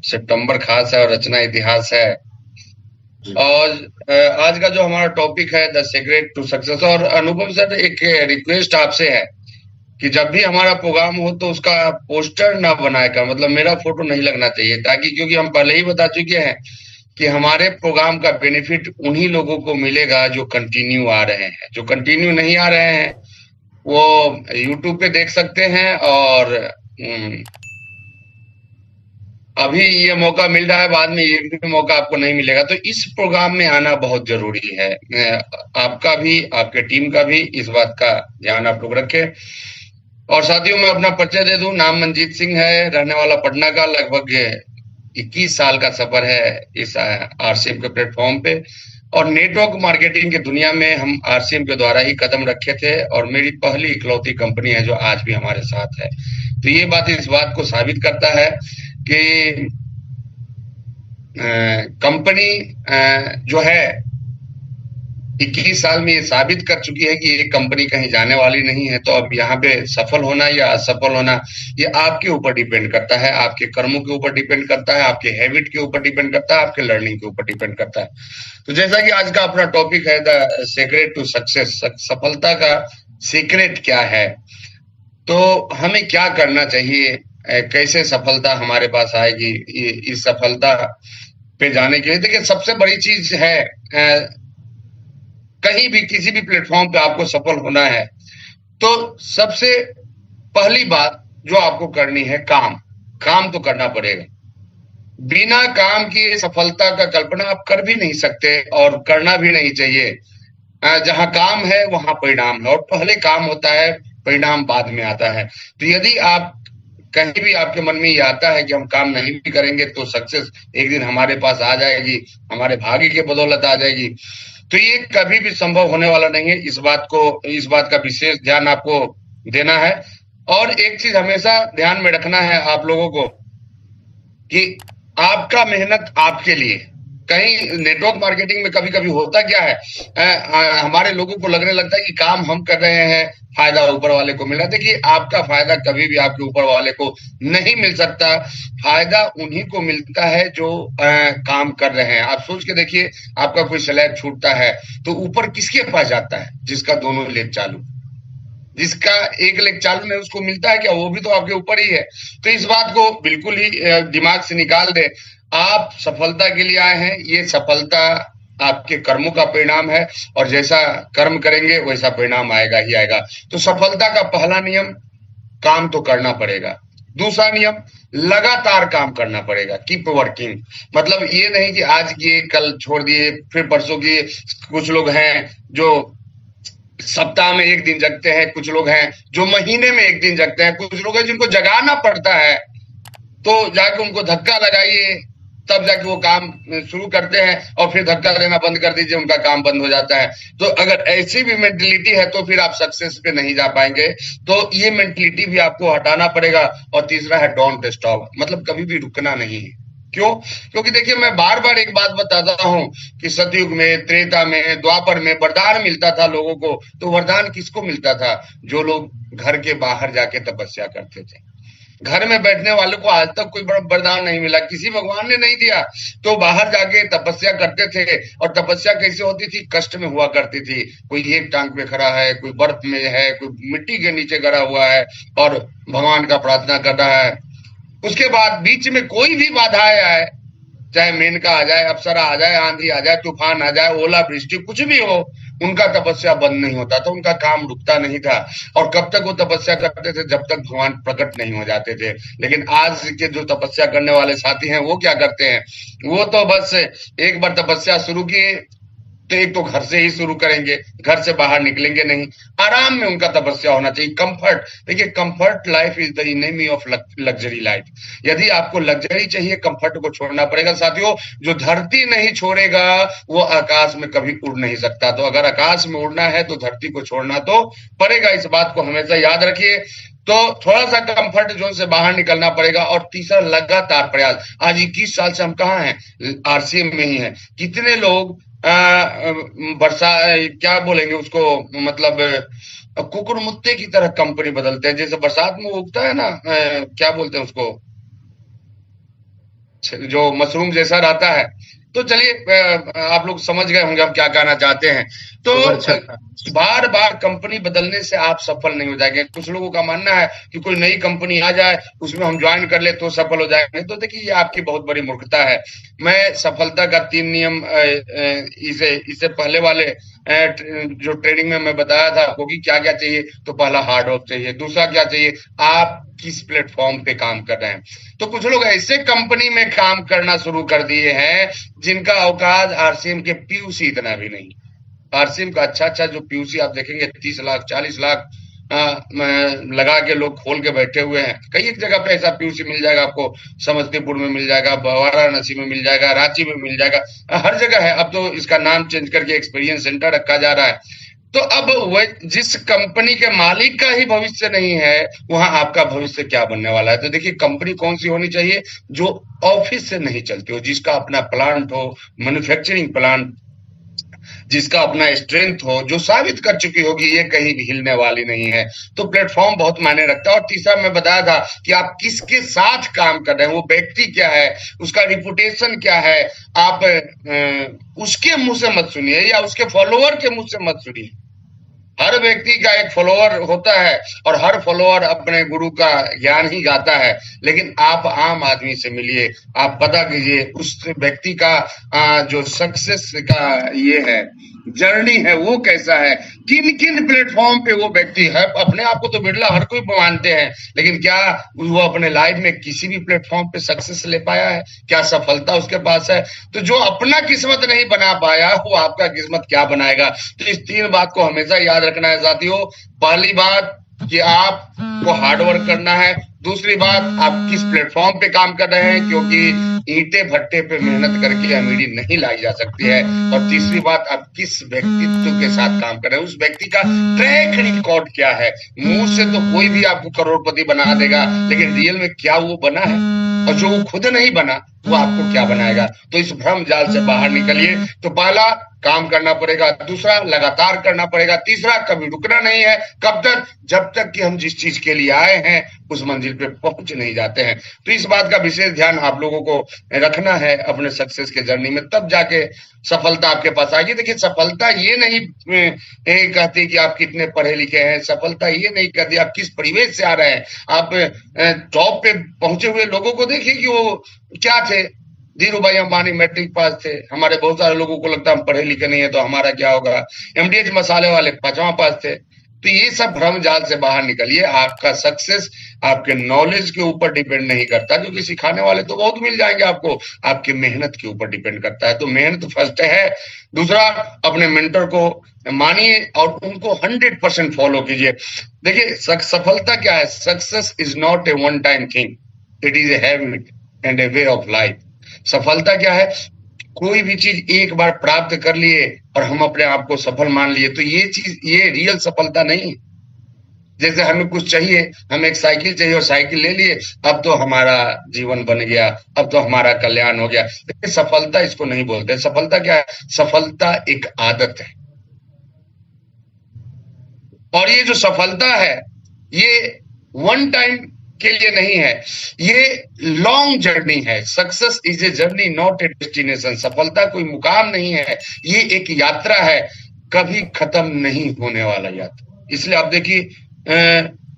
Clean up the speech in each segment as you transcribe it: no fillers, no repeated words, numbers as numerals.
सितंबर खास है और रचना इतिहास है। जी। और आज का जो हमारा टॉपिक है द सीक्रेट टू सक्सेस। और अनुभव सर, एक रिक्वेस्ट आपसे है कि जब भी हमारा प्रोग्राम हो तो उसका पोस्टर ना बनाए कर, मतलब मेरा फोटो नहीं लगना चाहिए, ताकि क्योंकि हम पहले ही बता चुके हैं कि हमारे प्रोग्राम का बेनिफिट उन्हीं लोगों को मिलेगा जो कंटिन्यू आ रहे हैं। जो कंटिन्यू नहीं आ रहे हैं वो यूट्यूब पे देख सकते हैं। और अभी ये मौका मिल रहा है, बाद में ये भी मौका आपको नहीं मिलेगा। तो इस प्रोग्राम में आना बहुत जरूरी है। आपका भी, आपके टीम का भी इस बात का ध्यान आप लोग रखें। और साथियों, मैं अपना परिचय दे दूं। नाम मनजीत सिंह है, रहने वाला पटना का। लगभग 21 साल का सफर है इस आरसीएम के प्लेटफॉर्म पे। और नेटवर्क मार्केटिंग की दुनिया में हम आरसीएम के द्वारा ही कदम रखे थे, और मेरी पहली इकलौती कंपनी है जो आज भी हमारे साथ है। तो ये बात इस बात को साबित करता है कि कंपनी जो है 21 साल में ये साबित कर चुकी है कि ये कंपनी कहीं जाने वाली नहीं है। तो अब यहाँ पे सफल होना या असफल होना, ये आपके ऊपर डिपेंड करता है, आपके कर्मों के ऊपर डिपेंड करता है, आपके हैबिट के ऊपर डिपेंड करता है, आपके लर्निंग के ऊपर डिपेंड करता है। तो जैसा कि आज का अपना टॉपिक है द सीक्रेट टू सक्सेस, सफलता का सीक्रेट क्या है, तो हमें क्या करना चाहिए, कैसे सफलता हमारे पास आएगी। इस सफलता पे जाने के लिए देखिए, सबसे बड़ी चीज है कहीं भी किसी भी प्लेटफॉर्म पे आपको सफल होना है तो सबसे पहली बात जो आपको करनी है, काम। काम तो करना पड़ेगा। बिना काम किए सफलता का कल्पना आप कर भी नहीं सकते और करना भी नहीं चाहिए। जहां काम है वहां परिणाम है, और पहले काम होता है, परिणाम बाद में आता है। तो यदि आप कहीं भी आपके मन में ये आता है कि हम काम नहीं भी करेंगे तो सक्सेस एक दिन हमारे पास आ जाएगी, हमारे भाग्य के बदौलत आ जाएगी, तो ये कभी भी संभव होने वाला नहीं है। इस बात का विशेष ध्यान आपको देना है। और एक चीज हमेशा ध्यान में रखना है आप लोगों को कि आपका मेहनत आपके लिए। कहीं नेटवर्क मार्केटिंग में कभी कभी होता क्या है, हमारे लोगों को लगने लगता है कि काम हम कर रहे हैं, फायदा ऊपर वाले को मिल रहा है। देखिए, आपका फायदा कभी भी आपके ऊपर वाले को नहीं मिल सकता। फायदा उन्हीं को मिलता है जो काम कर रहे हैं। आप सोच के देखिए, आपका कोई स्लैब छूटता है तो ऊपर किसके पास जाता है? जिसका दोनों लेग चालू, जिसका एक लेग चालू नहीं, उसको मिलता है क्या? वो भी तो आपके ऊपर ही है। तो इस बात को बिल्कुल ही दिमाग से निकाल दे। आप सफलता के लिए आए हैं, ये सफलता आपके कर्मों का परिणाम है, और जैसा कर्म करेंगे वैसा परिणाम आएगा ही आएगा। तो सफलता का पहला नियम, काम तो करना पड़ेगा। दूसरा नियम, लगातार काम करना पड़ेगा, कीप वर्किंग। मतलब ये नहीं कि आज किए कल छोड़ दिए फिर परसों किए। कुछ लोग हैं जो सप्ताह में एक दिन जगते हैं, कुछ लोग हैं जो महीने में एक दिन जगते हैं, कुछ लोग हैं जिनको जगाना पड़ता है। तो जाके उनको धक्का लगाइए, तब जाके वो काम शुरू करते हैं, और फिर धक्का देना बंद कर दीजिए, उनका काम बंद हो जाता है। तो अगर ऐसी भी मेंटेलिटी है तो फिर आप सक्सेस पे नहीं जा पाएंगे। तो ये मेंटेलिटी भी आपको हटाना पड़ेगा। और तीसरा है डोंट स्टॉप, मतलब कभी भी रुकना नहीं है। क्यों? क्योंकि देखिए, मैं बार बार एक बात बताता हूं कि सतयुग में, त्रेता में, द्वापर में वरदान मिलता था लोगों को। तो वरदान किसको मिलता था? जो लोग घर के बाहर जाके तपस्या करते थे। घर में बैठने वालों को आज तक कोई बड़ा वरदान नहीं मिला, किसी भगवान ने नहीं दिया। तो बाहर जाके तपस्या करते थे। और तपस्या कैसे होती थी? कष्ट में हुआ करती थी। कोई एक टांग पे खड़ा है, कोई बर्फ में है, कोई मिट्टी के नीचे गड़ा हुआ है और भगवान का प्रार्थना कर रहा है। उसके बाद बीच में कोई भी बाधाएं आए, चाहे मेनका आ जाए, अप्सरा आ जाए, आंधी आ जाए, तूफान आ जाए, ओला वृष्टि कुछ भी हो, उनका तपस्या बंद नहीं होता था, उनका काम रुकता नहीं था। और कब तक वो तपस्या करते थे? जब तक भगवान प्रकट नहीं हो जाते थे। लेकिन आज के जो तपस्या करने वाले साथी हैं वो क्या करते हैं? वो तो बस एक बार तपस्या शुरू किए तो एक तो घर से ही शुरू करेंगे, घर से बाहर निकलेंगे नहीं। आराम में उनका तपस्या होना चाहिए, कंफर्ट। देखिए, comfort life is the enemy of luxury life. यदि आपको लग्जरी चाहिए, कंफर्ट को छोड़ना पड़ेगा। साथियों, जो धरती नहीं छोड़ेगा वो आकाश में कभी उड़ नहीं सकता। तो अगर आकाश में उड़ना है तो धरती को छोड़ना तो पड़ेगा। इस बात को हमेशा याद रखिए। तो थोड़ा सा कंफर्ट जोन से बाहर निकलना पड़ेगा। और तीसरा, लगातार प्रयास। आज 21 साल से हम कहाँ हैं? आरसीएम में ही हैं। कितने लोग बरसा क्या बोलेंगे उसको, मतलब कुकुरमुत्ते की तरह कंपनी बदलते हैं। जैसे बरसात में उगता है ना, क्या बोलते हैं उसको, जो मशरूम जैसा रहता है। तो चलिए आप लोग समझ गए होंगे हम क्या कहना चाहते हैं। तो गोबरछत्ता। बार बार कंपनी बदलने से आप सफल नहीं हो जाएंगे। कुछ लोगों का मानना है कि कोई नई कंपनी आ जाए, उसमें हम ज्वाइन कर ले तो सफल हो जाएंगे। तो देखिए ये आपकी बहुत बड़ी मूर्खता है। मैं सफलता का 3 नियम इसे इससे पहले वाले जो ट्रेनिंग में मैं बताया था आपको कि क्या क्या चाहिए। तो पहला हार्ड वर्क चाहिए, दूसरा क्या चाहिए, आप किस प्लेटफॉर्म पे काम कर रहे हैं। तो कुछ लोग ऐसे कंपनी में काम करना शुरू कर दिए हैं जिनका औकात आरसीएम के पीयूसी इतना भी नहीं। आरसीएम का अच्छा अच्छा जो पीयूसी आप देखेंगे 30 लाख 40 लाख लगा के लोग खोल के बैठे हुए हैं। कई एक जगह पे ऐसा पीयूसी मिल जाएगा आपको, समस्तीपुर में मिल जाएगा, वाराणसी में मिल जाएगा, रांची में मिल जाएगा, हर जगह है। अब तो इसका नाम चेंज करके एक्सपीरियंस सेंटर रखा जा रहा है। तो अब वह जिस कंपनी के मालिक का ही भविष्य नहीं है, वहां आपका भविष्य क्या बनने वाला है। तो देखिए कंपनी कौन सी होनी चाहिए, जो ऑफिस से नहीं चलती हो, जिसका अपना प्लांट हो, मैन्युफैक्चरिंग प्लांट, जिसका अपना स्ट्रेंथ हो, जो साबित कर चुकी होगी ये कहीं भी हिलने वाली नहीं है। तो प्लेटफॉर्म बहुत मायने रखता है। और तीसरा मैं बताया था कि आप किसके साथ काम कर रहे हैं, वो व्यक्ति क्या है, उसका रिपुटेशन क्या है। आप उसके मुंह से मत सुनिए या उसके फॉलोअर के मुंह से मत सुनिए। हर व्यक्ति का एक फॉलोअर होता है और हर फॉलोअर अपने गुरु का ज्ञान ही गाता है। लेकिन आप आम आदमी से मिलिए, आप पता कीजिए उस व्यक्ति का जो सक्सेस का ये है जर्नी है वो कैसा है, किन किन प्लेटफॉर्म पे वो व्यक्ति है। अपने आप को तो बिरला हर कोई मानते हैं, लेकिन क्या वो अपने लाइफ में किसी भी प्लेटफॉर्म पे सक्सेस ले पाया है, क्या सफलता उसके पास है। तो जो अपना किस्मत नहीं बना पाया वो आपका किस्मत क्या बनाएगा। तो इस 3 बात को हमेशा याद रखना है साथियों। पहली बात कि आपको हार्ड वर्क करना है। दूसरी बात, आप किस प्लेटफॉर्म पे काम कर रहे हैं, क्योंकि ईंटे भट्टे पे मेहनत करके अमीरी नहीं लाई जा सकती है। और तीसरी बात, आप किस व्यक्तित्व के साथ काम कर रहे हैं, उस व्यक्ति का ट्रैक रिकॉर्ड क्या है। मुंह से तो कोई भी आपको करोड़पति बना देगा, लेकिन रियल में क्या वो बना है, और जो वो खुद नहीं बना वो आपको क्या बनाएगा। तो इस भ्रम जाल से बाहर निकलिए। तो पहला, काम करना पड़ेगा। दूसरा, लगातार करना पड़ेगा। तीसरा, कभी रुकना नहीं है। कब तक, जब तक कि हम जिस चीज के लिए आए हैं उस मंजिल पे पहुंच नहीं जाते हैं। तो इस बात का विशेष ध्यान आप लोगों को रखना है अपने सक्सेस के जर्नी में, तब जाके सफलता आपके पास आएगी। देखिए सफलता ये नहीं कहती कि आप कितने पढ़े लिखे हैं, सफलता ये नहीं कहती आप किस परिवेश से आ रहे हैं। आप टॉप पे पहुंचे हुए लोगों को देखिए कि वो क्या थे। धीरू भाई अंबानी मैट्रिक पास थे। हमारे बहुत सारे लोगों को लगता है हम पढ़े लिखे नहीं है तो हमारा क्या होगा। एमडीएच मसाले वाले 5वां पास थे। तो ये सब भ्रम जाल से बाहर निकलिए। आपका सक्सेस आपके नॉलेज के ऊपर डिपेंड नहीं करता, क्योंकि सिखाने वाले तो बहुत मिल जाएंगे आपको, आपकी मेहनत के ऊपर डिपेंड करता है। तो मेहनत फर्स्ट है। दूसरा, अपने मेंटर को मानिए और उनको 100% फॉलो कीजिए। देखिए सफलता क्या है, success is not a one time thing, it is a habit and A way of life. सफलता क्या है, कोई भी चीज एक बार प्राप्त कर लिए और हम अपने आप को सफल मान लिए, तो ये चीज ये रियल सफलता नहीं। जैसे हमें कुछ चाहिए, हमें एक साइकिल चाहिए और साइकिल ले लिए, अब तो हमारा जीवन बन गया, अब तो हमारा कल्याण हो गया। लेकिन सफलता इसको नहीं बोलते। सफलता क्या है, सफलता एक आदत है। और ये जो सफलता है ये वन टाइम के लिए नहीं है, ये लॉन्ग जर्नी है। Success is a journey not a destination. सफलता कोई मुकाम नहीं है, ये एक यात्रा है, कभी खत्म नहीं होने वाला यात्रा। इसलिए आप देखिए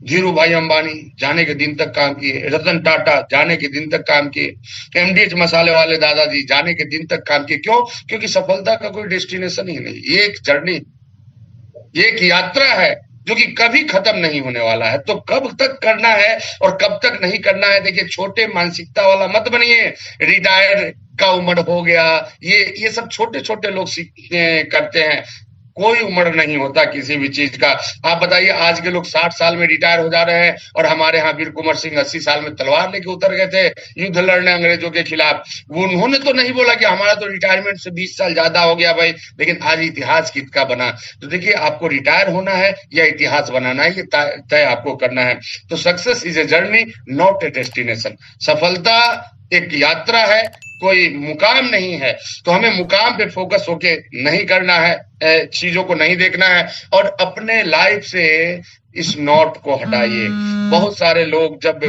धीरू भाई अंबानी जाने के दिन तक काम किए, रतन टाटा जाने के दिन तक काम किए, एमडीएच मसाले वाले दादाजी जाने के दिन तक काम किए। क्यों? क्योंकि सफलता का कोई डेस्टिनेशन ही नहीं, ये एक जर्नी, ये एक यात्रा है जो कि कभी खत्म नहीं होने वाला है। तो कब तक करना है और कब तक नहीं करना है, देखिए छोटे मानसिकता वाला मत बनिए। रिटायर का उम्र हो गया, ये सब छोटे छोटे लोग करते हैं। कोई उम्र नहीं होता किसी भी चीज का। आप बताइए आज के लोग 60 साल में रिटायर हो जा रहे हैं, और हमारे यहाँ वीर कुंवर सिंह 80 साल में तलवार लेके उतर गए थे युद्ध लड़ने अंग्रेजों के खिलाफ। उन्होंने तो नहीं बोला कि हमारा तो रिटायरमेंट से 20 साल ज्यादा हो गया भाई, लेकिन आज इतिहास किसका बना। तो देखिए आपको रिटायर होना है या इतिहास बनाना है, ये तय आपको करना है। तो success is a journey not a destination. सफलता एक यात्रा है, कोई मुकाम नहीं है। तो हमें मुकाम पे फोकस होके नहीं करना है, चीजों को नहीं देखना है, और अपने लाइफ से इस नॉट को हटाइए। बहुत सारे लोग जब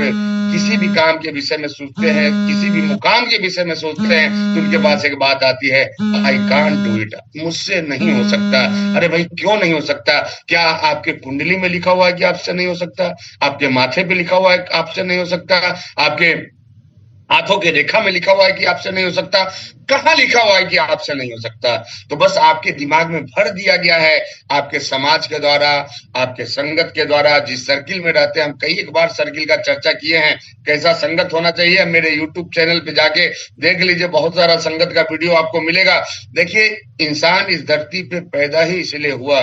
किसी भी काम के विषय में सोचते हैं, किसी भी मुकाम के विषय में सोचते हैं, तो उनके पास एक बात आती है, आई कांट डू इट, मुझसे नहीं हो सकता। अरे भाई क्यों नहीं हो सकता? क्या आपके कुंडली में लिखा हुआ है कि आपसे नहीं हो सकता? आपके माथे पे लिखा हुआ है कि आपसे नहीं हो सकता? आपके हाथों की रेखा में लिखा हुआ है कि आपसे नहीं हो सकता? कहाँ लिखा हुआ है कि आपसे नहीं हो सकता? तो बस आपके दिमाग में भर दिया गया है, आपके समाज के द्वारा, आपके संगत के द्वारा, जिस सर्किल में रहते हैं। हम कई एक बार सर्किल का चर्चा किए हैं, कैसा संगत होना चाहिए। मेरे यूट्यूब चैनल पे जाके देख लीजिए, बहुत सारा संगत का वीडियो आपको मिलेगा। देखिए, इंसान इस धरती पे पैदा ही इसलिए हुआ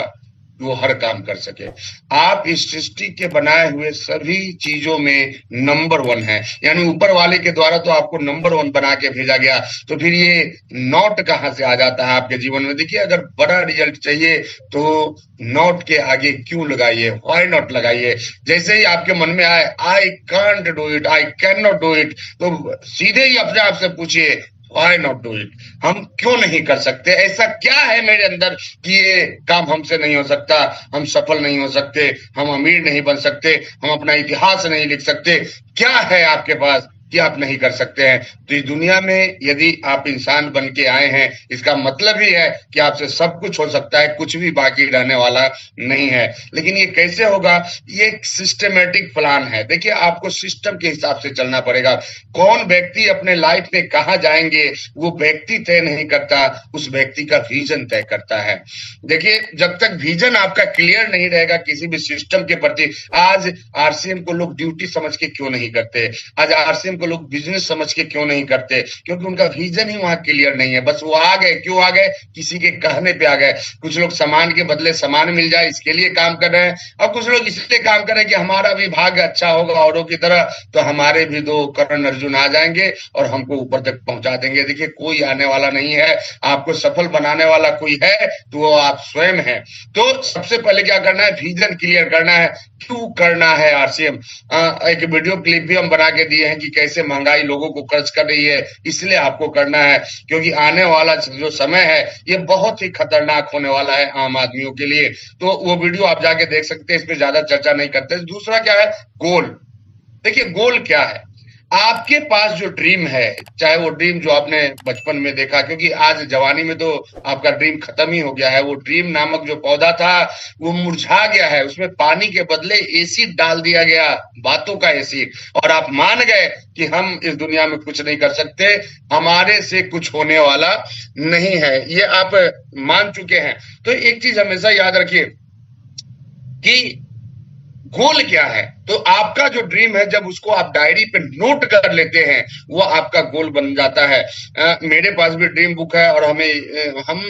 वो हर काम कर सके। आप इस सृष्टि के बनाए हुए सभी चीजों में नंबर वन है, यानी ऊपर वाले के द्वारा तो आपको नंबर वन बना के भेजा गया। तो फिर ये नॉट कहां से आ जाता है आपके जीवन में? देखिए, अगर बड़ा रिजल्ट चाहिए तो नॉट के आगे क्यों लगाइए, व्हाई नॉट लगाइए। जैसे ही आपके मन में आए I can't do it, I can not do it, तो सीधे ही अपने आप से पूछिए व्हाई नॉट डू इट, हम क्यों नहीं कर सकते? ऐसा क्या है मेरे अंदर कि ये काम हमसे नहीं हो सकता? हम सफल नहीं हो सकते, हम अमीर नहीं बन सकते, हम अपना इतिहास नहीं लिख सकते? क्या है आपके पास कि आप नहीं कर सकते हैं? तो इस दुनिया में यदि आप इंसान बन के आए हैं, इसका मतलब ही है कि आपसे सब कुछ हो सकता है, कुछ भी बाकी रहने वाला नहीं है। लेकिन ये कैसे होगा? ये एक सिस्टमेटिक प्लान है। देखिए, आपको सिस्टम के हिसाब से चलना पड़ेगा। कौन व्यक्ति अपने लाइफ में कहाँ जाएंगे वो व्यक्ति तय नहीं करता, उस व्यक्ति का विजन तय करता है। देखिए, जब तक विजन आपका क्लियर नहीं रहेगा किसी भी सिस्टम के प्रति, आज आरसीएम को लोग ड्यूटी समझ के क्यों नहीं करते, आज आरसीएम को लोग बिजनेस समझ के क्यों नहीं करते? क्योंकि उनका विजन ही वहां क्लियर नहीं है। बस वो आ गए, क्यों आ गए? किसी के कहने पे आ गए। कुछ लोग सामान के बदले सामान मिल जाए इसके लिए काम कर रहे हैं, और कुछ लोग इसलिए काम कर रहे हैं कि हमारा भी भाग्य अच्छा होगा औरों की तरह, तो हमारे भी दो कर्ण अर्जुन आ जाएंगे और हमको ऊपर तक पहुंचा देंगे। देखिए, कोई आने वाला नहीं है। आपको सफल बनाने वाला कोई है तो वो आप स्वयं हैं। तो सबसे पहले क्या करना है? विजन क्लियर करना है। क्यों करना है आरसीएम? एक वीडियो क्लिप भी हम बना के दिए हैं कि कैसे महंगाई लोगों को कर्ज कर रही है। इसलिए आपको करना है क्योंकि आने वाला जो समय है ये बहुत ही खतरनाक होने वाला है आम आदमियों के लिए। तो वो वीडियो आप जाके देख सकते हैं, इस पे ज्यादा चर्चा नहीं करते। दूसरा क्या है? गोल। देखिए, गोल क्या है? आपके पास जो ड्रीम है, चाहे वो ड्रीम जो आपने बचपन में देखा, क्योंकि आज जवानी में तो आपका ड्रीम खत्म ही हो गया है। वो ड्रीम नामक जो पौधा था वो मुरझा गया है, उसमें पानी के बदले एसिड डाल दिया गया, बातों का एसिड, और आप मान गए कि हम इस दुनिया में कुछ नहीं कर सकते, हमारे से कुछ होने वाला नहीं है, ये आप मान चुके हैं। तो एक चीज हमेशा याद रखिए कि गोल क्या है। तो आपका जो ड्रीम है, जब उसको आप डायरी पे नोट कर लेते हैं, वो आपका गोल बन जाता है। मेरे पास भी ड्रीम बुक है, और हम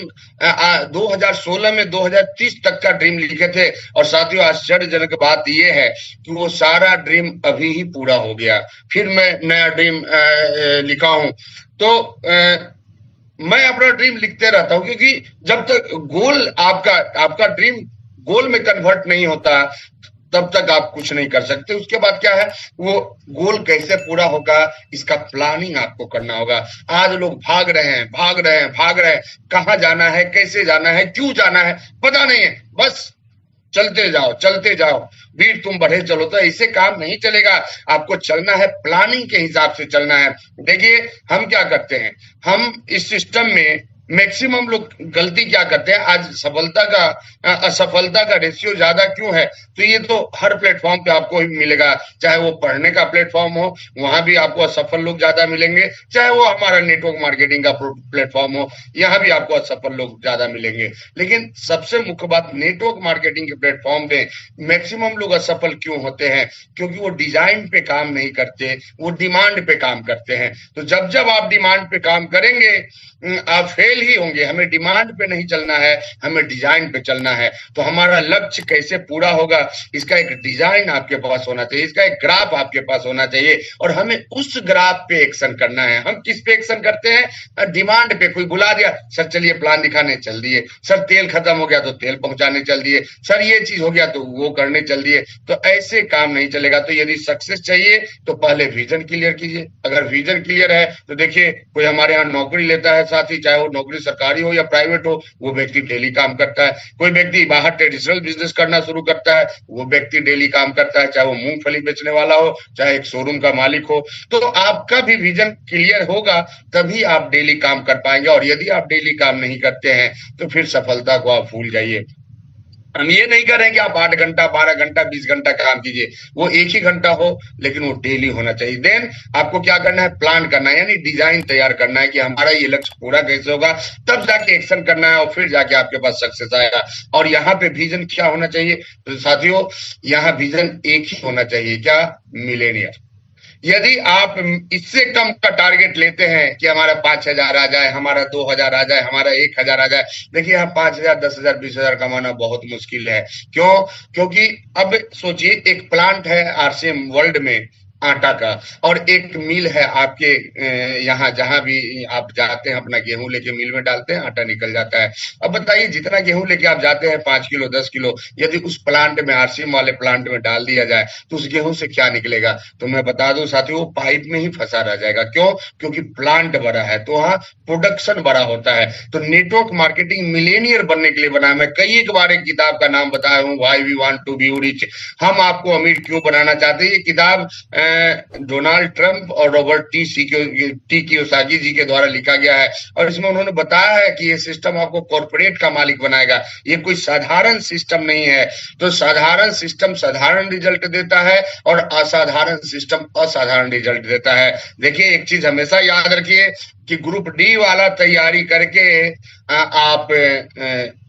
2016 में 2030 तक का ड्रीम लिखे थे। और साथियों, आश्चर्यजनक बात ये है कि वो सारा ड्रीम अभी ही पूरा हो गया, फिर मैं नया ड्रीम लिखा हूं। तो मैं अपना ड्रीम लिखते रहता हूं, क्योंकि जब तक गोल आपका ड्रीम गोल में कन्वर्ट नहीं होता तब तक आप कुछ नहीं कर सकते। उसके बाद क्या है? वो गोल कैसे पूरा होगा, इसका प्लानिंग आपको करना होगा। आज लोग भाग रहे हैं, भाग रहे हैं, भाग रहे हैं। कहाँ जाना है, कैसे जाना है, क्यों जाना है, पता नहीं है। बस चलते जाओ, चलते जाओ, वीर तुम बढ़े चलो। तो ऐसे काम नहीं चलेगा। आपको चलना है, प्लानिंग के हिसाब से चलना है। देखिए, हम क्या करते हैं, हम इस सिस्टम में मैक्सिमम लोग गलती क्या करते हैं, आज सफलता का असफलता का रेशियो ज्यादा क्यों है? तो ये तो हर प्लेटफॉर्म पे आपको ही मिलेगा, चाहे वो पढ़ने का प्लेटफॉर्म हो, वहां भी आपको असफल लोग ज्यादा मिलेंगे, चाहे वो हमारा नेटवर्क मार्केटिंग का प्लेटफॉर्म हो, यहाँ भी आपको असफल लोग ज्यादा मिलेंगे। लेकिन सबसे मुख्य बात, नेटवर्क मार्केटिंग के प्लेटफॉर्म पे मैक्सिमम लोग असफल क्यों होते हैं? क्योंकि वो डिजाइन पे काम नहीं करते, वो डिमांड पे काम करते हैं। तो जब जब आप डिमांड पे काम करेंगे आप फेल ही होंगे। हमें डिमांड पे नहीं चलना है, हमें डिजाइन पे चलना है। तो हमारा लक्ष्य कैसे पूरा होगा, इसका एक डिजाइन आपके पास होना चाहिए, इसका एक ग्राफ आपके पास होना चाहिए, और हमें उस ग्राफ पे एक्शन करना है। हम किस पे एक्शन करते हैं? डिमांड पे। कोई बुला दिया, सर चलिए प्लान दिखाने चल दिए, सर तेल खत्म हो गया तो तेल पहुंचाने चल दिए, सर ये चीज हो गया तो वो करने चल दिए। तो ऐसे काम नहीं चलेगा। तो यदि सक्सेस चाहिए तो पहले विजन क्लियर कीजिए। अगर विजन क्लियर है तो देखिए, कोई हमारे यहाँ नौकरी लेता है साथी, चाहे वो नौकरी नौकरी सरकारी हो या प्राइवेट हो, वो व्यक्ति डेली काम करता है। कोई व्यक्ति बाहर ट्रेडिशनल बिजनेस करना शुरू करता है, वो व्यक्ति डेली काम करता है, चाहे वो मूंगफली बेचने वाला हो, चाहे एक शोरूम का मालिक हो। तो आपका भी विजन क्लियर होगा, तभी आप डेली काम कर पाएंगे। और यदि आप डेली काम नहीं करते हैं तो फिर सफलता को आप भूल जाइए। हम ये नहीं कर रहे हैं कि आप 8 घंटा, 12 घंटा, 20 घंटा काम कीजिए, वो एक ही घंटा हो, लेकिन वो डेली होना चाहिए। देन आपको क्या करना है, प्लान करना है, यानी डिजाइन तैयार करना है कि हमारा ये लक्ष्य पूरा कैसे होगा, तब जाके एक्शन करना है और फिर जाके आपके पास सक्सेस आएगा। और यहाँ पे विजन क्या होना चाहिए, तो साथियों यहाँ विजन एक ही होना चाहिए, क्या, मिलेनियर। यदि आप इससे कम का टारगेट लेते हैं कि हमारा 5,000 आ जाए, हमारा 2,000 आ जाए, हमारा 1,000 आ जाए, देखिए यहाँ 5,000, 10,000, 20,000 कमाना बहुत मुश्किल है। क्यों? क्योंकि अब सोचिए, एक प्लांट है आरसीएम वर्ल्ड में आटा का, और एक मिल है आपके यहाँ, जहां भी आप जाते हैं अपना गेहूं लेके मिल में डालते हैं, आटा निकल जाता है। अब बताइए, जितना गेहूं लेके आप जाते हैं 5 किलो 10 किलो, यदि उस प्लांट में, आरसीएम वाले प्लांट में डाल दिया जाए तो उस गेहूं से क्या निकलेगा? तो मैं बता दूं साथियों, पाइप में ही फंसा रह जाएगा। क्यों? क्योंकि प्लांट बड़ा है, तो वहां प्रोडक्शन बड़ा होता है। तो नेटवर्क मार्केटिंग मिलेनियर बनने के लिए बना है। मैं कई एक बार एक किताब का नाम बताया हूँ, why we want to be rich, हम आपको अमीर क्यों बनाना चाहते हैं। ये किताब डोनाल्ड ट्रंप और रॉबर्ट टी कियोसाकी जी के द्वारा लिखा गया है, और इसमें उन्होंने बताया है कि ये सिस्टम आपको कॉर्पोरेट का मालिक बनाएगा, ये कोई साधारण सिस्टम नहीं है। तो साधारण सिस्टम साधारण रिजल्ट देता है और असाधारण सिस्टम असाधारण रिजल्ट देता है। देखिए, एक चीज हमेशा याद रखिए कि ग्रुप डी वाला तैयारी करके आप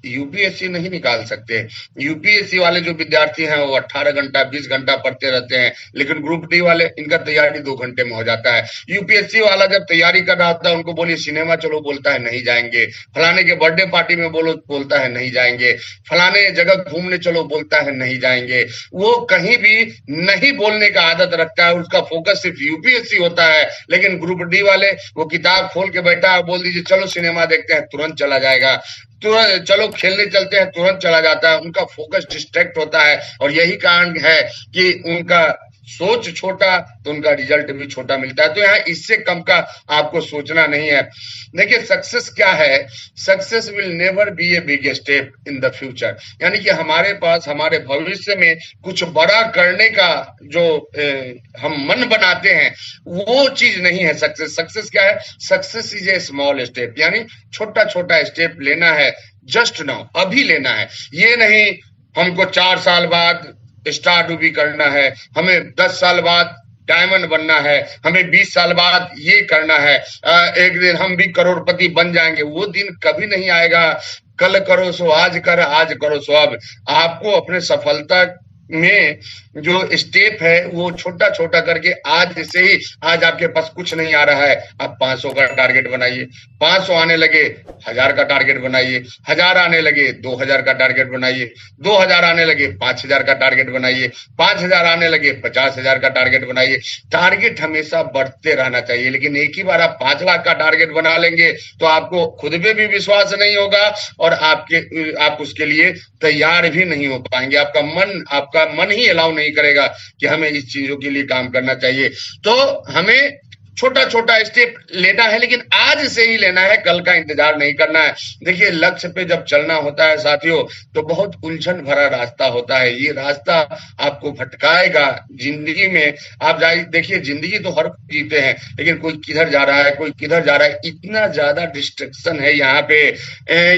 यूपीएससी नहीं निकाल सकते। यूपीएससी वाले जो विद्यार्थी हैं वो 18 घंटा 20 घंटा पढ़ते रहते हैं, लेकिन ग्रुप डी वाले, इनका तैयारी 2 घंटे में हो जाता है। यूपीएससी वाला जब तैयारी कर रहा होता है, उनको बोलिए सिनेमा चलो, बोलता है नहीं जाएंगे। फलाने के बर्थडे पार्टी में बोलो, बोलता है नहीं जाएंगे। फलाने जगह घूमने चलो, बोलता है नहीं जाएंगे। वो कहीं भी नहीं बोलने का आदत रखता है, उसका फोकस सिर्फ यूपीएससी होता है। लेकिन ग्रुप डी वाले, वो किताब खोल के बैठा है, बोल दीजिए चलो सिनेमा देखते हैं, तुरंत चला जाएगा। तुरंत चलो खेलने चलते हैं, तुरंत चला जाता है। उनका फोकस डिस्ट्रैक्ट होता है, और यही कारण है कि उनका सोच छोटा, तो उनका रिजल्ट भी छोटा मिलता है। तो यहाँ इससे कम का आपको सोचना नहीं है। देखिए, सक्सेस क्या है, success will never be a big step in the future, यानी कि हमारे पास हमारे भविष्य में कुछ बड़ा करने का जो हम मन बनाते हैं, वो चीज नहीं है सक्सेस। सक्सेस क्या है, success is a small step, यानी छोटा छोटा स्टेप लेना है, जस्ट नाउ, अभी लेना है। ये नहीं हमको 4 साल बाद स्टार डूबी करना है, हमें 10 साल बाद डायमंड बनना है, हमें 20 साल बाद ये करना है, एक दिन हम भी करोड़पति बन जाएंगे। वो दिन कभी नहीं आएगा। कल करो सो आज कर, आज करो सो अब। आपको अपने सफलता में जो स्टेप है वो छोटा छोटा करके, आज से ही, आज आपके पास कुछ नहीं आ रहा है, आप 500 का टारगेट बनाइए, 500 आने लगे 1000 का टारगेट बनाइए, 1000 आने लगे 2000 का टारगेट बनाइए, 2000 आने लगे 5000 का टारगेट बनाइए, 5000 आने लगे 50,000 का टारगेट बनाइए। टारगेट हमेशा बढ़ते रहना चाहिए, लेकिन एक ही बार आप 5 लाख का टारगेट बना लेंगे तो आपको खुद पे भी विश्वास नहीं होगा, और आप उसके लिए तैयार भी नहीं हो पाएंगे। आपका मन ही अलाउ नहीं करेगा कि हमें इस चीजों के लिए काम करना चाहिए। तो हमें छोटा छोटा स्टेप लेना है, लेकिन आज से ही लेना है, कल का इंतजार नहीं करना है। देखिए, लक्ष्य पे जब चलना होता है साथियों, तो बहुत उलझन भरा रास्ता होता है। ये रास्ता आपको भटकाएगा जिंदगी में। आप जाइए, देखिए, जिंदगी तो हर कोई जीते हैं, लेकिन कोई किधर जा रहा है, कोई किधर जा रहा है। इतना ज्यादा डिस्ट्रैक्शन है यहाँ पे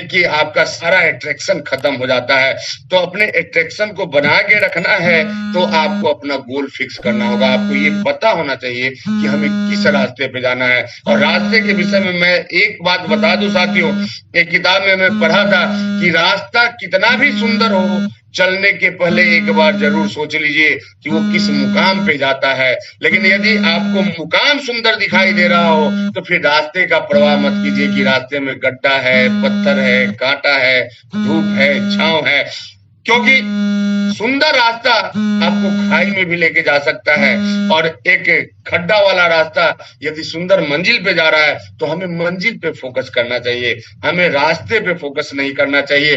कि आपका सारा अट्रैक्शन खत्म हो जाता है। तो अपने अट्रैक्शन को बना के रखना है, तो आपको अपना गोल फिक्स करना होगा। आपको ये पता होना चाहिए कि हमें किस रास्ते पे जाना है। और रास्ते के विषय में मैं एक बात बता दूं साथियों, एक किताब में मैं पढ़ा था कि रास्ता कितना भी सुंदर हो, चलने के पहले एक बार जरूर सोच लीजिए कि वो किस मुकाम पे जाता है। लेकिन यदि आपको मुकाम सुंदर दिखाई दे रहा हो, तो फिर रास्ते का परवाह मत कीजिए कि रास्ते में गड्ढा है, पत्थर है, कांटा है, धूप है, छांव है, क्योंकि सुंदर रास्ता आपको खाई में भी लेके जा सकता है, और एक खड्डा वाला रास्ता यदि सुंदर मंजिल पे जा रहा है, तो हमें मंजिल पे फोकस करना चाहिए, हमें रास्ते पे फोकस नहीं करना चाहिए।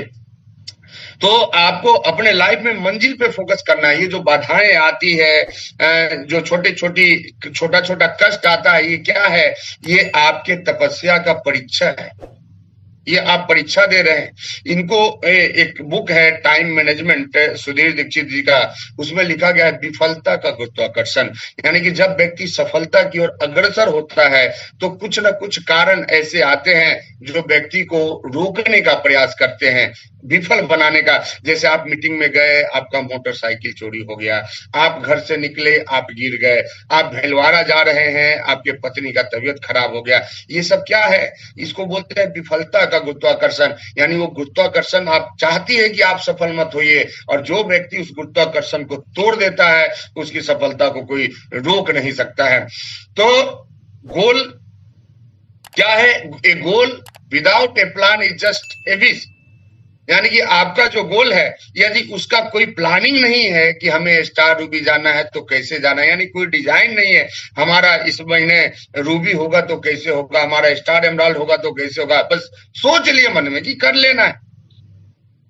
तो आपको अपने लाइफ में मंजिल पे फोकस करना है। ये जो बाधाएं आती है, जो छोटा छोटा कष्ट आता है, ये क्या है? ये आपके तपस्या का परीक्षा है। ये आप परीक्षा दे रहे हैं। इनको एक बुक है टाइम मैनेजमेंट सुधीर दीक्षित जी का, उसमें लिखा गया है विफलता का गुरुत्वाकर्षण। यानी कि जब व्यक्ति सफलता की ओर अग्रसर होता है तो कुछ न कुछ कारण ऐसे आते हैं जो व्यक्ति को रोकने का प्रयास करते हैं, विफल बनाने का। जैसे आप मीटिंग में गए, आपका मोटरसाइकिल चोरी हो गया, आप घर से निकले, आप गिर गए, आप भीलवाड़ा जा रहे हैं, आपके पत्नी का तबीयत खराब हो गया। ये सब क्या है? इसको बोलते हैं विफलता का गुरुत्वाकर्षण। यानी वो गुरुत्वाकर्षण आप चाहती है कि आप सफल मत होइए, और जो व्यक्ति उस गुरुत्वाकर्षण को तोड़ देता है उसकी सफलता को कोई रोक नहीं सकता है। तो गोल क्या है? A goal without a plan is just a wish. यानी कि आपका जो गोल है, यदि उसका कोई प्लानिंग नहीं है कि हमें स्टार रूबी जाना है तो कैसे जाना है, यानी कोई डिजाइन नहीं है, हमारा इस महीने रूबी होगा तो कैसे होगा, हमारा स्टार एमराल्ड होगा तो कैसे होगा, बस सोच लिए मन में कि कर लेना है,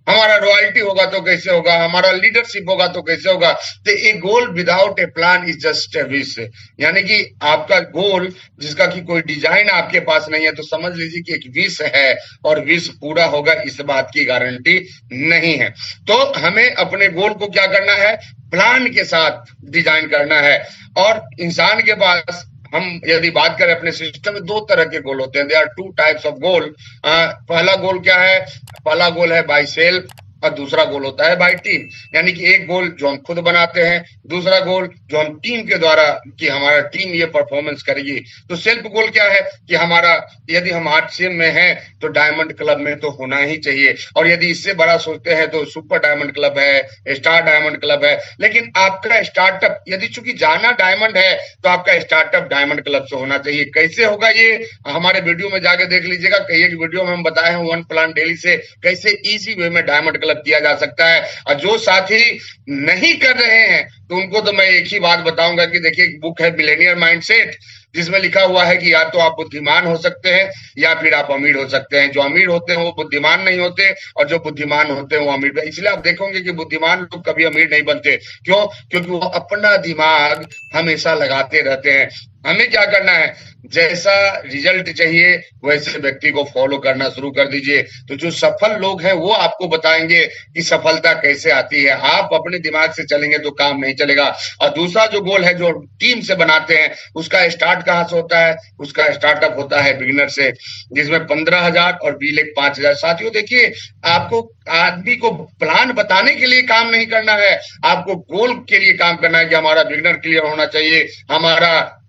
हमारा रॉयल्टी होगा तो कैसे होगा, हमारा लीडरशिप होगा तो कैसे होगा। तो a goal without a plan is just a wish. यानी कि आपका गोल जिसका कि कोई डिजाइन आपके पास नहीं है, तो समझ लीजिए कि एक विश है, और विश पूरा होगा इस बात की गारंटी नहीं है। तो हमें अपने गोल को क्या करना है? प्लान के साथ डिजाइन करना है। और इंसान के पास, हम यदि बात करें अपने सिस्टम में, दो तरह के गोल होते हैं। They are two types of goal. पहला गोल क्या है? पहला गोल है बाय सेल्फ, और दूसरा गोल होता है बाय टीम। यानी कि एक गोल जो हम खुद बनाते हैं, दूसरा गोल जो हम टीम के द्वारा, कि हमारा टीम ये परफॉर्मेंस करेगी। तो सेल्फ गोल क्या है? कि हमारा, यदि हम आरसीएम में हैं तो डायमंड क्लब में तो होना ही चाहिए, और यदि इससे बड़ा सोचते हैं तो सुपर डायमंड क्लब है, स्टार डायमंड क्लब है। लेकिन आपका स्टार्टअप, यदि चूंकि जाना डायमंड है, तो आपका स्टार्टअप डायमंड क्लब से होना चाहिए। कैसे होगा ये हमारे वीडियो में जाके देख लीजिएगा। कई एक वीडियो में हम बताए हैं वन प्लान डेली से कैसे इजी वे में डायमंड क्लब किया जा सकता है। और जो साथी नहीं कर रहे हैं तो उनको तो मैं एक ही बात बताऊंगा कि देखिए, एक बुक है मिलेनियर माइंडसेट, जिसमें लिखा हुआ है कि या तो आप बुद्धिमान हो सकते हैं या फिर आप अमीर हो सकते हैं। जो अमीर होते हैं वो बुद्धिमान नहीं होते, और जो बुद्धिमान होते हैं वो अमीर। इसलिए आप देखोगे कि बुद्धिमान लोग कभी अमीर नहीं बनते। क्यों? क्योंकि वो अपना दिमाग हमेशा लगाते रहते हैं। हमें क्या करना है? जैसा रिजल्ट चाहिए वैसे व्यक्ति को फॉलो करना शुरू कर दीजिए। तो जो सफल लोग हैं वो आपको बताएंगे कि सफलता कैसे आती है। आप अपने दिमाग से चलेंगे तो काम नहीं चलेगा। और दूसरा जो गोल है जो टीम से बनाते हैं, उसका स्टार्ट कहाँ से होता है? उसका स्टार्टअप होता है बिगिनर से, जिसमें 15,000 और बी लेख 5,000। साथियों देखिए, आपको आदमी को प्लान बताने के लिए काम नहीं करना है, आपको गोल के लिए काम करना है कि हमारा बिगिनर क्लियर होना चाहिए, हमारा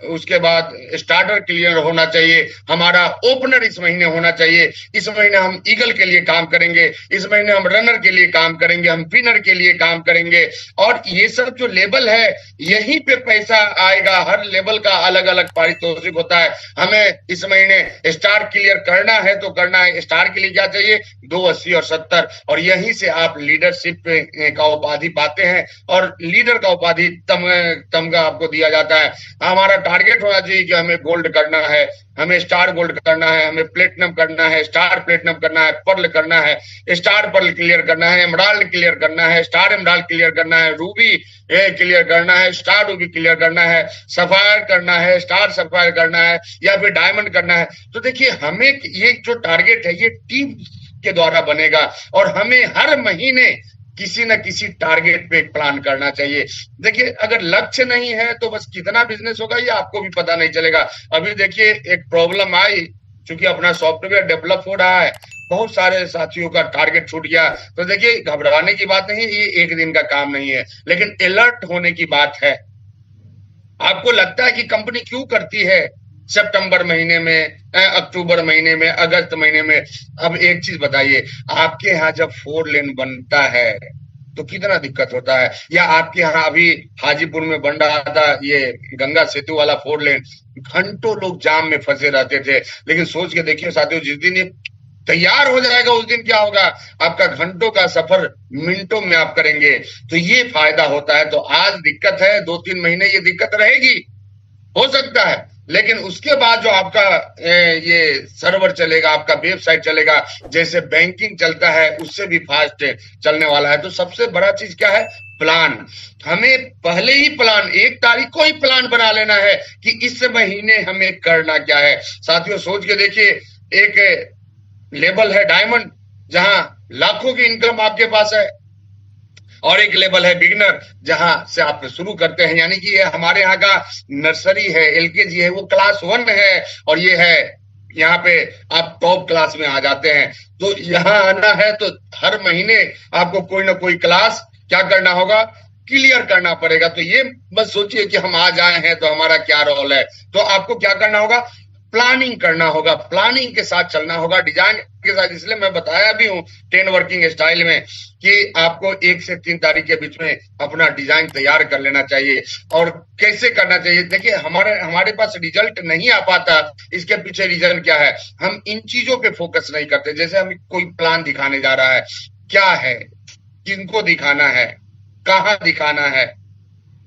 उसके बाद स्टार्टर क्लियर होना चाहिए, हमारा ओपनर इस महीने होना चाहिए, इस महीने हम ईगल के लिए काम करेंगे, इस महीने हम रनर के लिए काम करेंगे, हम विनर के लिए काम करेंगे। और ये सब जो लेवल है, यहीं पे पैसा आएगा। हर लेवल का अलग अलग पारितोषिक होता है। हमें इस महीने स्टार क्लियर करना है तो करना है। स्टार के लिए क्या चाहिए? 2, 80 और 70। और यहीं से आप लीडरशिप का उपाधि पाते हैं, और लीडर का उपाधि तमगा आपको दिया जाता है। हमारा टारगेट होना चाहिए कि हमें गोल्ड करना है, हमें स्टार गोल्ड करना है, हमें प्लेटिनम करना है, स्टार प्लेटिनम करना है, पर्ल करना है, स्टार पर्ल क्लियर करना है, एमराल्ड क्लियर करना है, स्टार एमराल्ड क्लियर करना है, रूबी क्लियर करना है, स्टार रूबी क्लियर करना है, सफायर करना है, स्टार सफायर करना है, या फिर डायमंड करना है। तो देखिए, हमें ये जो टारगेट है ये टीम के द्वारा बनेगा, और हमें हर महीने किसी न किसी टारगेट पे एक प्लान करना चाहिए। देखिए, अगर लक्ष्य नहीं है तो बस कितना बिजनेस होगा ये आपको भी पता नहीं चलेगा। अभी देखिए, एक प्रॉब्लम आई, क्योंकि अपना सॉफ्टवेयर डेवलप हो रहा है, बहुत सारे साथियों का टारगेट छूट गया। तो देखिए, घबराने की बात नहीं है, ये एक दिन का काम नहीं है, लेकिन अलर्ट होने की बात है। आपको लगता है कि कंपनी क्यों करती है सितंबर महीने में, अक्टूबर महीने में, अगस्त महीने में? अब एक चीज बताइए, आपके यहाँ जब 4 लेन बनता है तो कितना दिक्कत होता है? या आपके यहाँ अभी हाजीपुर में बन रहा था ये गंगा सेतु वाला 4 लेन, घंटों लोग जाम में फंसे रहते थे। लेकिन सोच के देखिए साथियों, जिस दिन ये तैयार हो जाएगा उस दिन क्या होगा? आपका घंटों का सफर मिनटों में आप करेंगे। तो ये फायदा होता है। तो आज दिक्कत है, 2-3 महीने ये दिक्कत रहेगी, हो सकता है, लेकिन उसके बाद जो आपका ये सर्वर चलेगा, आपका वेबसाइट चलेगा, जैसे बैंकिंग चलता है उससे भी फास्ट चलने वाला है। तो सबसे बड़ा चीज क्या है? प्लान। हमें पहले ही प्लान, 1 तारीख को ही प्लान बना लेना है कि इस महीने हमें करना क्या है। साथियों सोच के देखिए, एक लेवल है डायमंड, जहां लाखों की इनकम आपके पास है, और एक लेवल है बिगिनर, जहां से आप शुरू करते हैं। यानी कि ये हमारे यहाँ का नर्सरी है, एलकेजी है, वो क्लास 1 है, और ये है यहाँ पे आप टॉप क्लास में आ जाते हैं। तो यहाँ आना है तो हर महीने आपको कोई ना कोई क्लास क्या करना होगा, क्लियर करना पड़ेगा। तो ये बस सोचिए कि हम आज आए हैं तो हमारा क्या रोल है। तो आपको क्या करना होगा, प्लानिंग करना होगा, प्लानिंग के साथ चलना होगा, डिजाइन के साथ। इसलिए मैं बताया भी हूं 10 वर्किंग स्टाइल में कि आपको 1 से 3 तारीख के बीच में अपना डिजाइन तैयार कर लेना चाहिए। और कैसे करना चाहिए, देखिए हमारे पास रिजल्ट नहीं आ पाता, इसके पीछे रीजन क्या है, हम इन चीजों पे फोकस नहीं करते। जैसे हम कोई प्लान दिखाने जा रहा है, क्या है, किनको दिखाना है, कहां दिखाना है,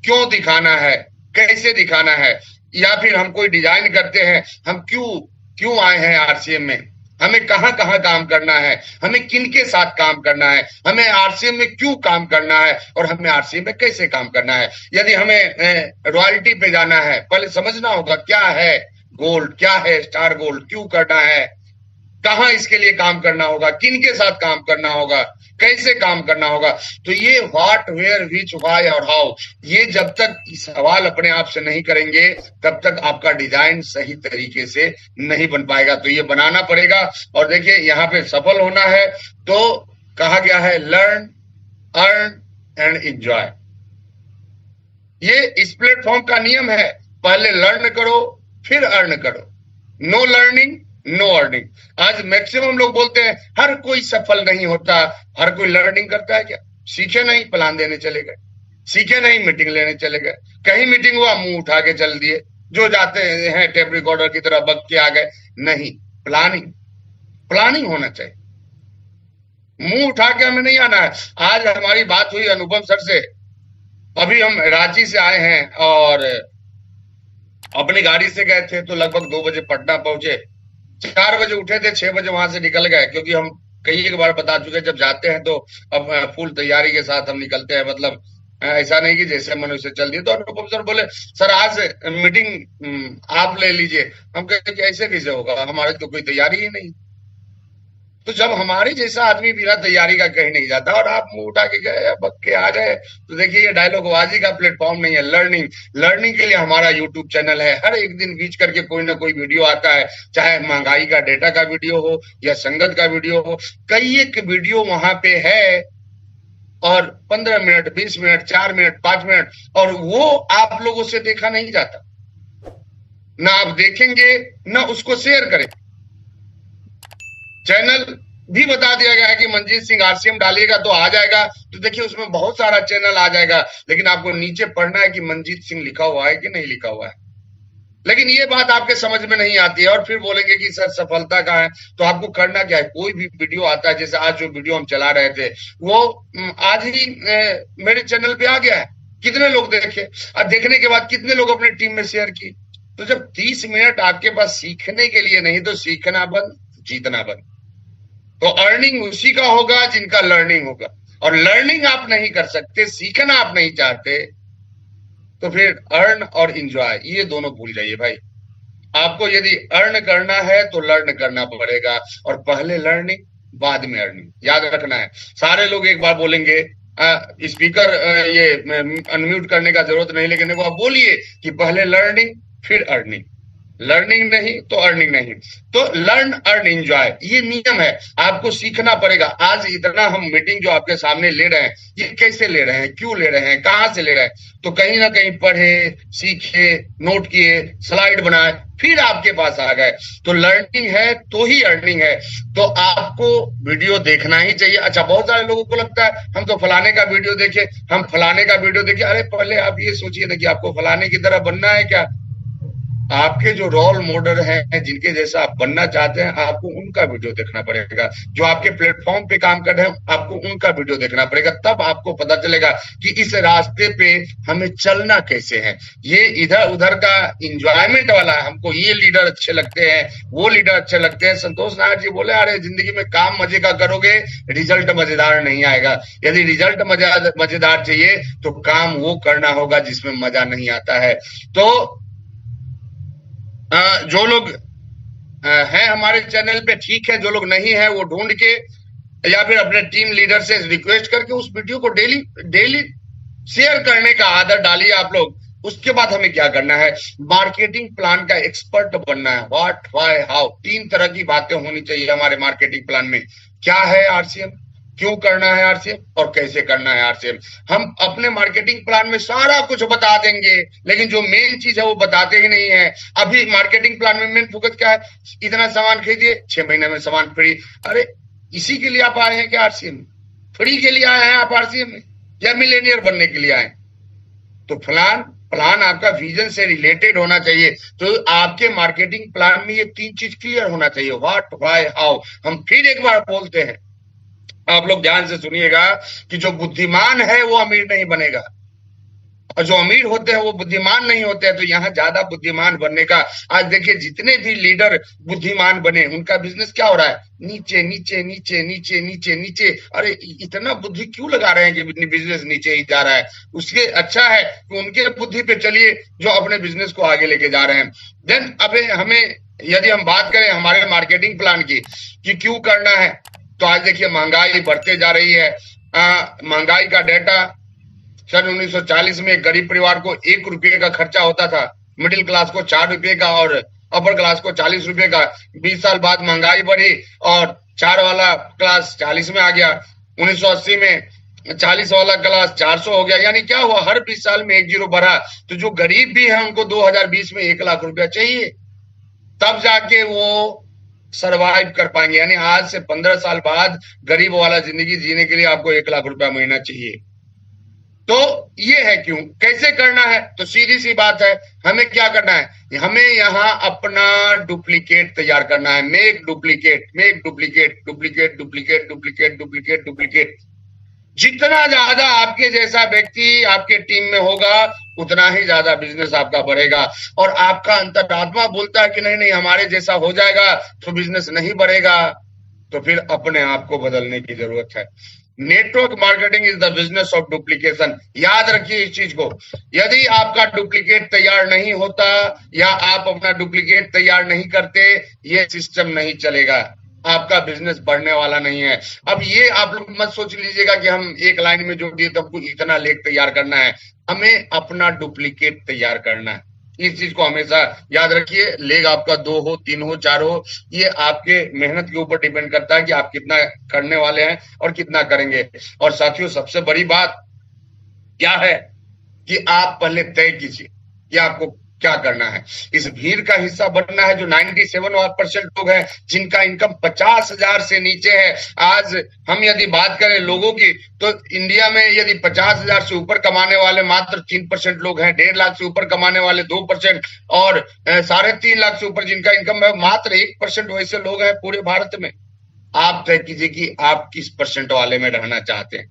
क्यों दिखाना है, कैसे दिखाना है, या फिर हम कोई डिजाइन करते हैं, हम क्यों आए हैं आरसीएम में, हमें कहां कहां काम करना है, हमें किन के साथ काम करना है, हमें आरसीएम में क्यों काम करना है, और हमें आरसीएम में कैसे काम करना है। यदि हमें रॉयल्टी पे जाना है, पहले समझना होगा क्या है गोल्ड, क्या है स्टार गोल्ड, क्यों करना है, कहां इसके लिए काम करना होगा, किन के साथ काम करना होगा, कैसे काम करना होगा। तो ये व्हाट, वेयर, विच, व्हाई और हाउ, ये जब तक सवाल अपने आप से नहीं करेंगे तब तक आपका डिजाइन सही तरीके से नहीं बन पाएगा। तो ये बनाना पड़ेगा। और देखिए यहाँ पे सफल होना है तो कहा गया है लर्न, अर्न एंड एंजॉय। ये इस प्लेटफॉर्म का नियम है, पहले लर्न करो फिर अर्न करो। No learning no earning. आज मैक्सिमम लोग बोलते हैं हर कोई सफल नहीं होता, हर कोई लर्निंग करता है क्या, सीखे नहीं प्लान देने चले गए, सीखे नहीं मीटिंग लेने चले गए, कहीं मीटिंग हुआ मुंह उठा के चल दिए, जो जाते हैं टेप रिकॉर्डर की तरह बग के आ गए। नहीं, प्लानिंग, प्लानिंग होना चाहिए, मुंह उठा के हमें नहीं आना है। आज हमारी बात हुई अनुपम सर से, अभी हम रांची से आए हैं और अपनी गाड़ी से गए थे तो लगभग 2 बजे पटना पहुंचे, 4 बजे उठे थे, 6 बजे वहां से निकल गए, क्योंकि हम कई एक बार बता चुके जब जाते हैं तो अब फुल तैयारी के साथ हम निकलते हैं। मतलब ऐसा नहीं कि जैसे मनुष्य चल दिए। तो अनुपम सर बोले सर आज मीटिंग आप ले लीजिए। हम कहते कि ऐसे कैसे होगा, हमारे तो कोई तैयारी ही नहीं। तो जब हमारे जैसा आदमी बिना तैयारी का कहीं नहीं जाता और आप मुंह उठा के गए, बक के आ गए, तो देखिए ये डायलॉगबाजी का प्लेटफॉर्म नहीं है। लर्निंग, लर्निंग के लिए हमारा यूट्यूब चैनल है, हर एक दिन बीच करके कोई ना कोई वीडियो आता है, चाहे महंगाई का डेटा का वीडियो हो या संगत का वीडियो हो, कई एक वीडियो वहां पे है, और 15 मिनट, 20 मिनट, 4 मिनट, 5 मिनट, और वो आप लोगों से देखा नहीं जाता, ना आप देखेंगे ना उसको शेयर करें। चैनल भी बता दिया गया है कि मंजीत सिंह आरसीएम डालिएगा तो आ जाएगा। तो देखिए उसमें बहुत सारा चैनल आ जाएगा, लेकिन आपको नीचे पढ़ना है कि मंजीत सिंह लिखा हुआ है कि नहीं लिखा हुआ है। लेकिन ये बात आपके समझ में नहीं आती है, और फिर बोलेंगे कि सर सफलता का है। तो आपको करना क्या है, कोई भी वीडियो आता है, जैसे आज जो वीडियो हम चला रहे थे वो आज ही मेरे चैनल पे आ गया है, कितने लोग देखे, और देखने के बाद कितने लोग अपने टीम में शेयर की। तो जब 30 मिनट आपके पास सीखने के लिए नहीं, तो सीखना बंद, जीतना बंद। तो अर्निंग उसी का होगा जिनका लर्निंग होगा, और लर्निंग आप नहीं कर सकते, सीखना आप नहीं चाहते, तो फिर अर्न और एंजॉय ये दोनों भूल जाइए भाई। आपको यदि अर्न करना है तो लर्न करना पड़ेगा, और पहले लर्निंग बाद में अर्निंग, याद रखना है। सारे लोग एक बार बोलेंगे स्पीकर ये अनम्यूट करने का जरूरत नहीं, लेकिन वो आप बोलिए कि पहले लर्निंग फिर अर्निंग, लर्निंग नहीं तो अर्निंग नहीं। तो लर्न, अर्न, एंजॉय ये नियम है, आपको सीखना पड़ेगा। आज इतना हम मीटिंग जो आपके सामने ले रहे हैं, ये कैसे ले रहे हैं, क्यों ले रहे हैं, कहां से ले रहे हैं, तो कहीं ना कहीं पढ़े, सीखे, नोट किए, स्लाइड बनाए, फिर आपके पास आ गए। तो लर्निंग है तो ही अर्निंग है। तो आपको वीडियो देखना ही चाहिए। अच्छा, बहुत सारे लोगों को लगता है हम तो फलाने का वीडियो देखे, हम फलाने का वीडियो देखे। अरे पहले आप ये सोचिए ना कि आपको फलाने की तरह बनना है क्या। आपके जो रोल मॉडल हैं, जिनके जैसा आप बनना चाहते हैं, आपको उनका वीडियो देखना पड़ेगा। जो आपके प्लेटफॉर्म पे काम कर रहे हैं, आपको उनका वीडियो देखना पड़ेगा। तब आपको पता चलेगा कि इस रास्ते पे हमें चलना कैसे है। ये इधर उधर का इंजॉयमेंट वाला है, हमको ये लीडर अच्छे लगते हैं, वो लीडर अच्छे लगते हैं। संतोष नारायण जी बोले अरे जिंदगी में काम मजे का करोगे, रिजल्ट मजेदार नहीं आएगा। यदि रिजल्ट मजेदार चाहिए तो काम वो करना होगा जिसमें मजा नहीं आता है। तो जो लोग हैं हमारे चैनल पे, ठीक है। जो लोग नहीं है वो ढूंढ के या फिर अपने टीम लीडर से रिक्वेस्ट करके उस वीडियो को डेली डेली शेयर करने का आदत डालिए आप लोग। उसके बाद हमें क्या करना है, मार्केटिंग प्लान का एक्सपर्ट बनना है। व्हाट, व्हाई, हाउ, 3 तरह की बातें होनी चाहिए हमारे मार्केटिंग प्लान में। क्या है आरसीएम, क्यों करना है आरसीएम और कैसे करना है आरसीएम। हम अपने मार्केटिंग प्लान में सारा कुछ बता देंगे, लेकिन जो मेन चीज है वो बताते ही नहीं है। अभी मार्केटिंग प्लान में मेन फोकस क्या है, इतना सामान खरीदिए 6 महीने में सामान फ्री। अरे इसी के लिए आप आए हैं क्या आरसीएम में? फ्री के लिए आए हैं आप आरसीएम में, या मिलेनियर बनने के लिए आए? तो प्लान आपका विजन से रिलेटेड होना चाहिए। तो आपके मार्केटिंग प्लान में ये 3 चीज क्लियर होना चाहिए, व्हाट, व्हाई, हाउ। हम फिर एक बार बोलते हैं, आप लोग ध्यान से सुनिएगा कि जो बुद्धिमान है वो अमीर नहीं बनेगा, और जो अमीर होते हैं वो बुद्धिमान नहीं होते हैं। तो यहाँ ज्यादा बुद्धिमान बनने का, आज देखिए जितने भी लीडर बुद्धिमान बने उनका बिजनेस क्या हो रहा है, नीचे नीचे नीचे नीचे नीचे नीचे। अरे इतना बुद्धि क्यों लगा रहे हैं कि बिजनेस नीचे ही जा रहा है? उसके अच्छा है कि उनके बुद्धि पे चलिए जो अपने बिजनेस को आगे लेके जा रहे हैं। देन अब हमें यदि हम बात करें हमारे मार्केटिंग प्लान की कि क्यों करना है, तो आज देखिए महंगाई बढ़ते जा रही है। महंगाई का डेटा, सन 1940 में एक गरीब परिवार को 1 रुपये का खर्चा होता था, मिडिल क्लास को 4 रुपये का और अपर क्लास को 40 रुपये का। 20 साल बाद महंगाई बढ़ी और 4 वाला क्लास 40 में आ गया। 1980 में 40 वाला क्लास 400 हो गया। यानी क्या हुआ, हर 20 साल में 1 जीरो बढ़ा। तो जो गरीब भी है उनको 2020 में 1 लाख रुपया चाहिए, तब जाके वो सरवाइव कर पाएंगे। यानी आज से 15 साल बाद गरीब वाला जिंदगी जीने के लिए आपको 1 लाख रुपया महीना चाहिए। तो ये है क्यों, कैसे करना है, तो सीधी सी बात है, हमें क्या करना है, हमें यहाँ अपना डुप्लीकेट तैयार करना है। Make duplicate, make duplicate, duplicate duplicate duplicate duplicate duplicate. जितना ज्यादा आपके जैसा व्यक्ति आपके टीम में होगा उतना ही ज्यादा बिजनेस आपका बढ़ेगा। और आपका अंतरात्मा बोलता है कि नहीं नहीं हमारे जैसा हो जाएगा तो बिजनेस नहीं बढ़ेगा, तो फिर अपने आप को बदलने की जरूरत है। Network marketing is the business of duplication. याद रखिए इस चीज को, यदि आपका डुप्लीकेट तैयार नहीं होता या आप अपना डुप्लीकेट तैयार नहीं करते, ये सिस्टम नहीं चलेगा, आपका बिजनेस बढ़ने वाला नहीं है। अब ये आप लोग मत सोच लीजिएगा कि हम एक लाइन में जोड़ दिए तो हमको इतना लेख तैयार करना है। हमें अपना डुप्लीकेट तैयार करना है। इस चीज को हमेशा याद रखिए। लेग आपका 2 हो, 3 हो, 4 हो, ये आपके मेहनत के ऊपर डिपेंड करता है कि आप कितना करने वाले हैं और कितना करेंगे। और साथियों सबसे बड़ी बात क्या है कि आप पहले तय कीजिए कि आपको क्या करना है। इस भीड़ का हिस्सा बनना है जो 97% लोग हैं जिनका इनकम 50,000 से नीचे है। आज हम यदि बात करें लोगों की, तो इंडिया में यदि 50,000 से ऊपर कमाने वाले मात्र 3% लोग हैं, 1.5 लाख से ऊपर कमाने वाले 2%, और 3.5 लाख से ऊपर जिनका इनकम है मात्र 1% वैसे लोग हैं पूरे भारत में। आप तय कीजिए कि आप किस परसेंट वाले में रहना चाहते हैं।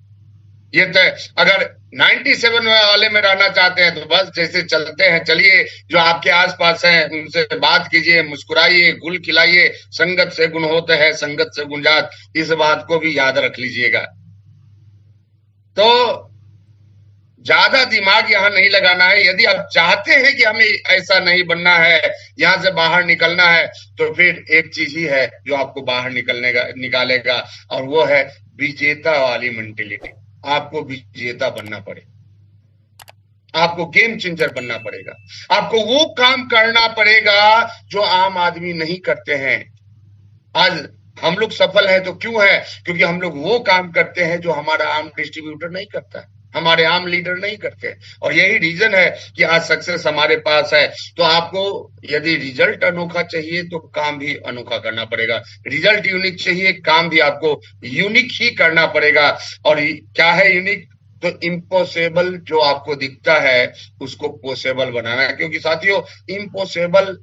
ये तय, अगर 97 वाले में रहना चाहते हैं तो बस जैसे चलते हैं चलिए, जो आपके आसपास हैं उनसे बात कीजिए, मुस्कुराइए, गुल खिलाइए। संगत से गुण होते हैं, संगत से गुंजात, इस बात को भी याद रख लीजिएगा। तो ज्यादा दिमाग यहाँ नहीं लगाना है। यदि आप चाहते हैं कि हमें ऐसा नहीं बनना है, यहाँ से बाहर निकलना है, तो फिर एक चीज ही है जो आपको बाहर निकालेगा, और वो है विजेता वाली मेंटेलिटी। आपको विजेता बनना पड़ेगा, आपको गेम चेंजर बनना पड़ेगा, आपको वो काम करना पड़ेगा जो आम आदमी नहीं करते हैं। आज हम लोग सफल हैं तो क्यों है, क्योंकि हम लोग वो काम करते हैं जो हमारा आम डिस्ट्रीब्यूटर नहीं करता है, हमारे आम लीडर नहीं करते। और यही रीजन है कि आज सक्सेस हमारे पास है। तो आपको यदि रिजल्ट अनोखा चाहिए तो काम भी अनोखा करना पड़ेगा। रिजल्ट यूनिक चाहिए, काम भी आपको यूनिक ही करना पड़ेगा। और क्या है यूनिक, तो इम्पॉसिबल जो आपको दिखता है उसको पॉसिबल बनाना है। क्योंकि साथियों इम्पॉसिबल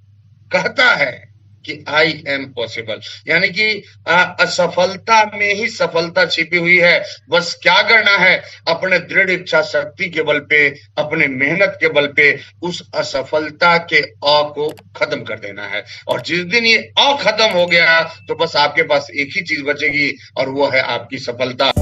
कहता है कि आई एम पॉसिबल, यानी कि असफलता में ही सफलता छिपी हुई है। बस क्या करना है, अपने दृढ़ इच्छा शक्ति के बल पे, अपने मेहनत के बल पे उस असफलता के अ को खत्म कर देना है। और जिस दिन ये अ खत्म हो गया तो बस आपके पास एक ही चीज बचेगी और वो है आपकी सफलता।